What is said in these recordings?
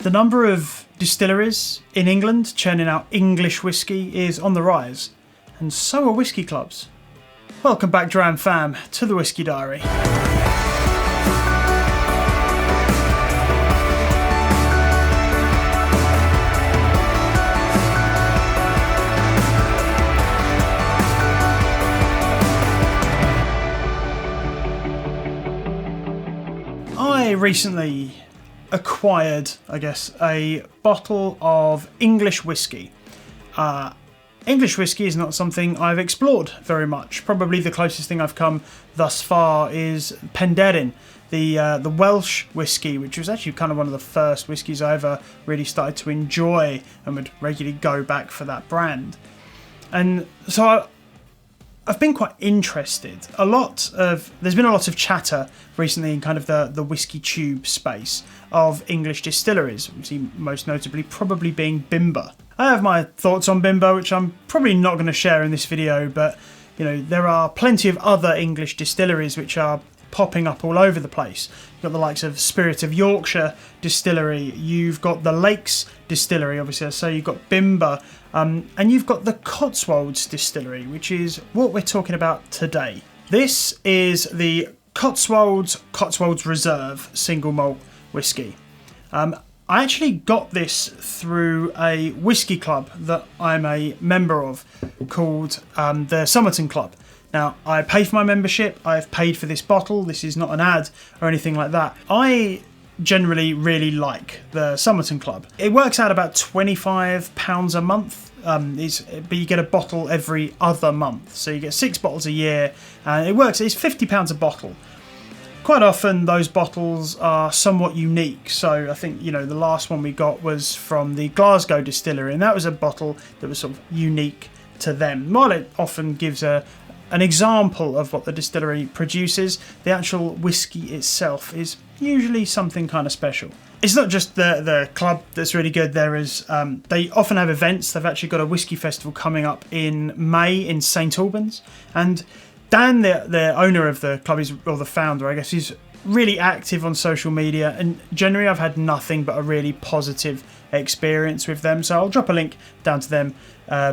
The number of distilleries in England churning out English whisky is on the rise, and so are whisky clubs. Welcome back, Dram Fam, to the Whisky Diary. I recently acquired, a bottle of English whisky. English whisky is not something I've explored very much. Probably the closest thing I've come thus far is Penderyn, the Welsh whisky, which was actually kind of one of the first whiskies I ever really started to enjoy and would regularly go back for that brand. And so I've been quite interested. There's been a lot of chatter recently in kind of the whiskey tube space of English distilleries, most notably probably being Bimber. I have my thoughts on Bimber, which I'm probably not going to share in this video, but there are plenty of other English distilleries which are popping up all over the place. You've got the likes of Spirit of Yorkshire Distillery, you've got the Lakes Distillery, obviously, so you've got Bimber, and you've got the Cotswolds Distillery, which is what we're talking about today. This is the Cotswolds Reserve single malt whisky. I actually got this through a whisky club that I'm a member of called the Summerton Club. Now, I pay for my membership, I've paid for this bottle, this is not an ad or anything like that. I generally really like the Summerton Club. It works out about £25 a month, but you get a bottle every other month. So you get 6 bottles a year, and it's £50 a bottle. Quite often those bottles are somewhat unique, so I think the last one we got was from the Glasgow Distillery, and that was a bottle that was sort of unique to them. While it often gives an example of what the distillery produces, the actual whiskey itself is usually something kind of special. It's not just the club that's really good. There is they often have events. They've actually got a whiskey festival coming up in May in St Albans, and Dan, the owner of the club, or the founder, I guess, he's really active on social media, and generally I've had nothing but a really positive experience with them. So I'll drop a link down to them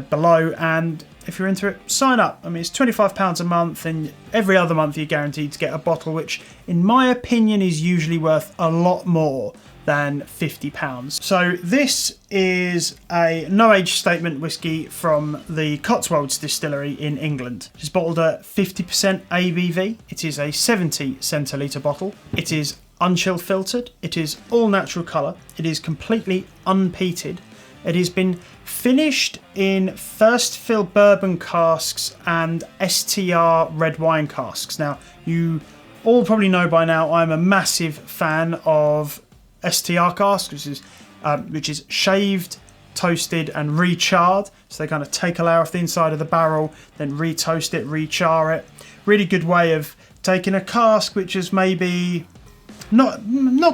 below, and if you're into it, sign up. I mean, it's £25 a month, and every other month you're guaranteed to get a bottle, which in my opinion is usually worth a lot more than £50. So this is a no-age statement whisky from the Cotswolds Distillery in England. It's bottled at 50% ABV. It is a 70 centilitre bottle. It is unchill filtered. It is all natural colour. It is completely unpeated. It has been finished in first fill bourbon casks and STR red wine casks. Now, you all probably know by now I'm a massive fan of STR casks, which is shaved, toasted and recharred. So they kind of take a layer off the inside of the barrel, then retoast it, rechar it. Really good way of taking a cask which is maybe not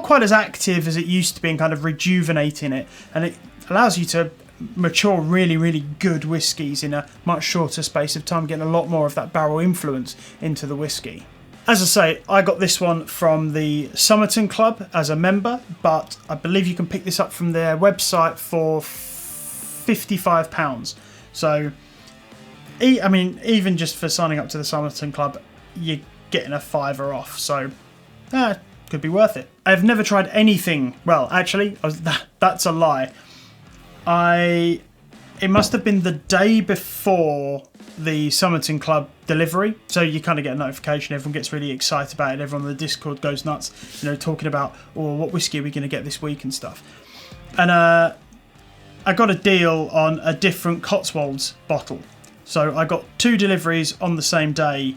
quite as active as it used to be and kind of rejuvenating it, and it allows you to mature really, really good whiskies in a much shorter space of time, getting a lot more of that barrel influence into the whiskey. As I say, I got this one from the Summerton Club as a member, but I believe you can pick this up from their website for £55. So, even just for signing up to the Summerton Club, you're getting a £5 off. So, could be worth it. I've never tried anything. Well, actually, that's a lie. It must have been the day before the Summerton Club delivery, so you kind of get a notification, everyone gets really excited about it, everyone on the Discord goes nuts, talking about, what whiskey are we going to get this week and stuff. And I got a deal on a different Cotswolds bottle, so I got 2 deliveries on the same day,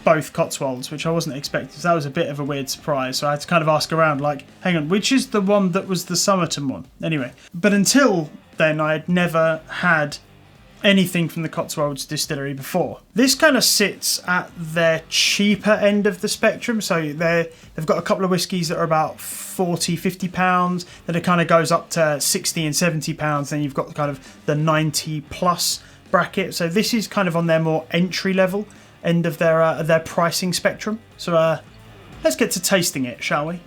both Cotswolds, which I wasn't expecting, so that was a bit of a weird surprise. So I had to kind of ask around, like, hang on, which is the one that was the Summerton one? Anyway, but until then I had never had anything from the Cotswolds Distillery before. This kind of sits at their cheaper end of the spectrum, so they've got a couple of whiskies that are about £40-50, then it kind of goes up to £60 and £70, then you've got kind of the 90 plus bracket. So this is kind of on their more entry level end of their pricing spectrum. So let's get to tasting it, shall we?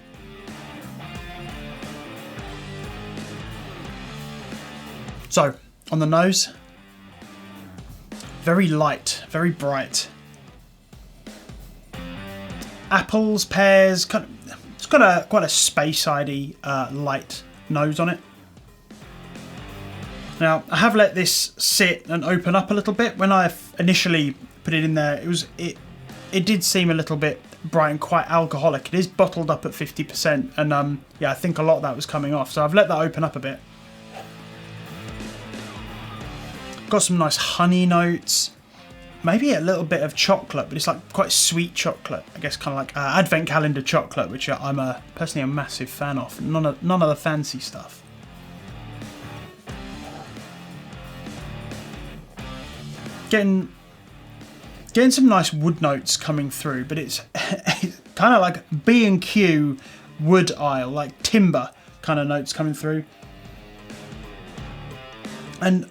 So, on the nose, very light, very bright. Apples, pears, it's got quite a Speyside-y light nose on it. Now, I have let this sit and open up a little bit. When I initially put it in there, it did seem a little bit bright and quite alcoholic. It is bottled up at 50%, and yeah, I think a lot of that was coming off. So I've let that open up a bit. Got some nice honey notes. Maybe a little bit of chocolate, but it's like quite sweet chocolate. I guess kind of like advent calendar chocolate, which I'm personally a massive fan of. None of the fancy stuff. Getting some nice wood notes coming through, but it's kind of like B&Q wood aisle, like timber kind of notes coming through. And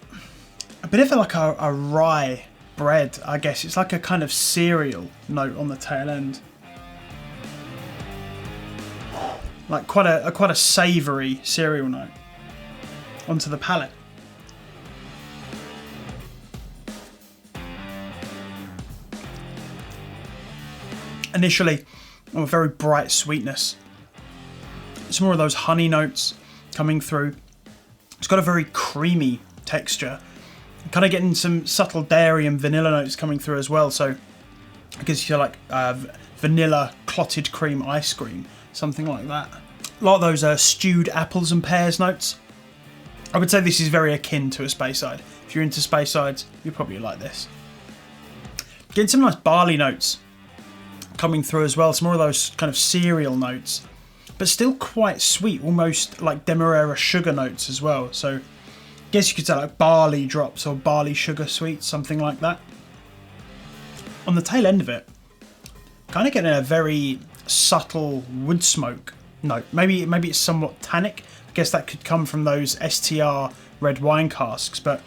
a bit of like a rye bread, I guess. It's like a kind of cereal note on the tail end. Like quite a savoury cereal note onto the palate. Initially, a very bright sweetness. Some more of those honey notes coming through. It's got a very creamy texture. Kind of getting some subtle dairy and vanilla notes coming through as well. So I guess you feel like vanilla clotted cream ice cream, something like that. A lot of those stewed apples and pears notes. I would say this is very akin to a Speyside. If you're into Speysides, you'll probably like this. Getting some nice barley notes coming through as well. Some more of those kind of cereal notes, but still quite sweet, almost like Demerara sugar notes as well. So I guess you could say like barley drops or barley sugar sweets, something like that. On the tail end of it, kind of getting a very subtle wood smoke note. Maybe it's somewhat tannic. I guess that could come from those STR red wine casks, but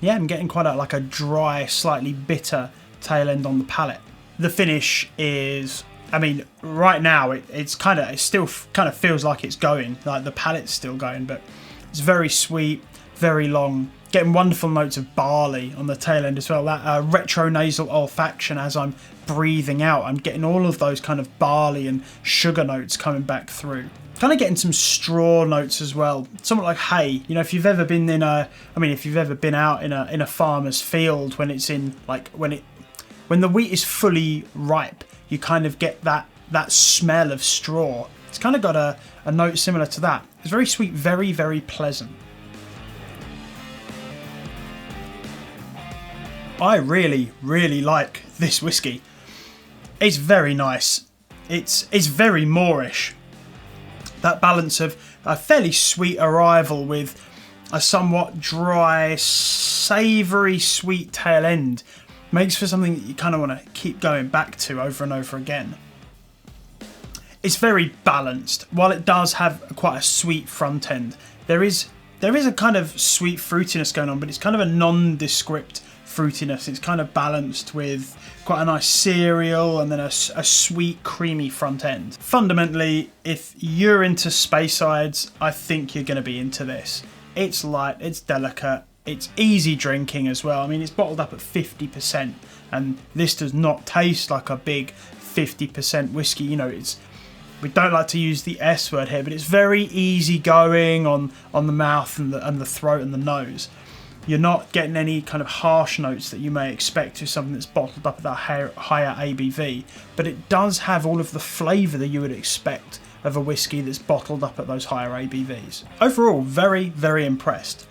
yeah, I'm getting quite like a dry, slightly bitter tail end on the palate. The finish is, I mean, right now it still kind of feels like it's going, like the palate's still going, but it's very sweet, very long, getting wonderful notes of barley on the tail end as well. That retronasal olfaction as I'm breathing out, I'm getting all of those kind of barley and sugar notes coming back through. Kind of getting some straw notes as well, somewhat like hay. You know, if you've ever been if you've ever been out in a farmer's field when it's in like when the wheat is fully ripe, you kind of get that smell of straw. It's kind of got a note similar to that. It's very sweet, very, very pleasant. I really, really like this whiskey. It's very nice. It's very Moorish. That balance of a fairly sweet arrival with a somewhat dry, savoury, sweet tail end makes for something that you kind of want to keep going back to over and over again. It's very balanced. While it does have quite a sweet front end, there is a kind of sweet fruitiness going on, but it's kind of a nondescript fruitiness. It's kind of balanced with quite a nice cereal and then a sweet, creamy front end. Fundamentally, if you're into Speysides, I think you're going to be into this. It's light, it's delicate, it's easy drinking as well. I mean, it's bottled up at 50%, and this does not taste like a big 50% whiskey. You know, we don't like to use the S word here, but it's very easy going on the mouth and the throat and the nose. You're not getting any kind of harsh notes that you may expect with something that's bottled up at that higher ABV, but it does have all of the flavour that you would expect of a whiskey that's bottled up at those higher ABVs. Overall, very, very impressed.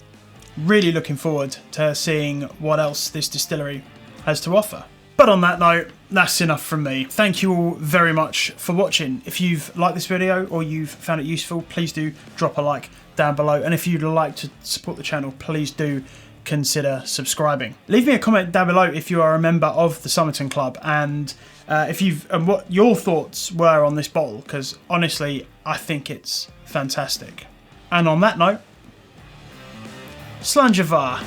Really looking forward to seeing what else this distillery has to offer. But on that note, that's enough from me. Thank you all very much for watching. If you've liked this video or you've found it useful, please do drop a like down below. And if you'd like to support the channel, please do consider subscribing. Leave me a comment down below if you are a member of the Summerton Club and what your thoughts were on this bottle, because honestly, I think it's fantastic. And on that note, Slanjavar.